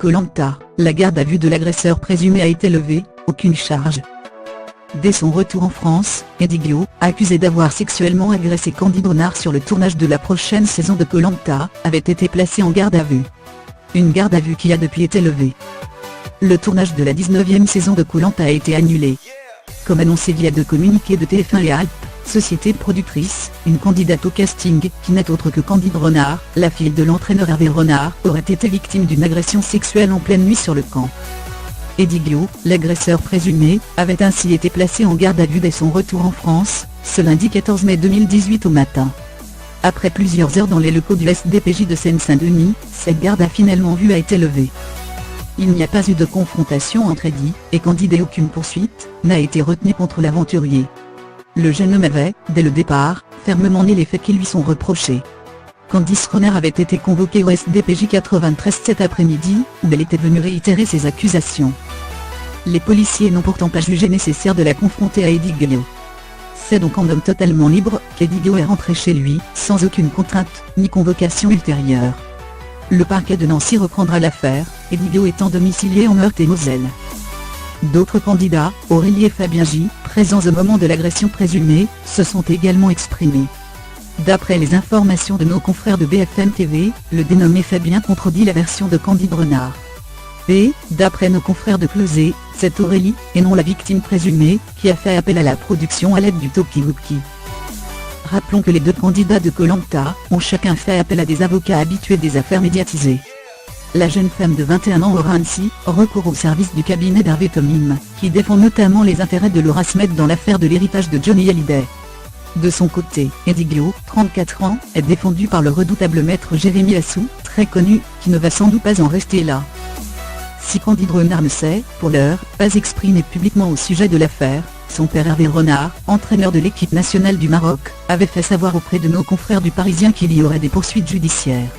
Koh-Lanta, la garde à vue de l'agresseur présumé a été levée, aucune charge. Dès son retour en France, Eddie Guiot, accusé d'avoir sexuellement agressé Candide Renard sur le tournage de la prochaine saison de Koh-Lanta, avait été placé en garde à vue. Une garde à vue qui a depuis été levée. Le tournage de la 19e saison de Koh-Lanta a été annulé. Comme annoncé via deux communiqués de TF1 et Alp, société productrice, une candidate au casting, qui n'est autre que Candide Renard, la fille de l'entraîneur Hervé Renard, aurait été victime d'une agression sexuelle en pleine nuit sur le camp. Eddie Guiot, l'agresseur présumé, avait ainsi été placé en garde à vue dès son retour en France, ce lundi 14 mai 2018 au matin. Après plusieurs heures dans les locaux du SDPJ de Seine-Saint-Denis, cette garde à finalement vue a été levée. Il n'y a pas eu de confrontation entre Eddie et Candide et aucune poursuite n'a été retenue contre l'aventurier. Le jeune homme avait, dès le départ, fermement nié les faits qui lui sont reprochés. Candice Renard avait été convoquée au SDPJ 93 cet après-midi, où elle était venue réitérer ses accusations. Les policiers n'ont pourtant pas jugé nécessaire de la confronter à Eddie Guiot. C'est donc en homme totalement libre qu'Eddie Guiot est rentré chez lui, sans aucune contrainte, ni convocation ultérieure. Le parquet de Nancy reprendra l'affaire, Eddie Guiot étant domicilié en Meurthe-et-Moselle. D'autres candidats, Aurélie et Fabien J., présents au moment de l'agression présumée, se sont également exprimés. D'après les informations de nos confrères de BFM TV, le dénommé Fabien contredit la version de Candide Renard. Et, d'après nos confrères de Closet, c'est Aurélie, et non la victime présumée, qui a fait appel à la production à l'aide du talkie-walkie. Rappelons que les deux candidats de Koh-Lanta ont chacun fait appel à des avocats habitués des affaires médiatisées. La jeune femme de 21 ans aura ainsi recours au service du cabinet d'Hervé Tomim, qui défend notamment les intérêts de Laura Smet dans l'affaire de l'héritage de Johnny Hallyday. De son côté, Eddie Guiot, 34 ans, est défendu par le redoutable maître Jérémy Assou, très connu, qui ne va sans doute pas en rester là. Si Candide Renard ne s'est, pour l'heure, pas exprimé publiquement au sujet de l'affaire, son père Hervé Renard, entraîneur de l'équipe nationale du Maroc, avait fait savoir auprès de nos confrères du Parisien qu'il y aurait des poursuites judiciaires.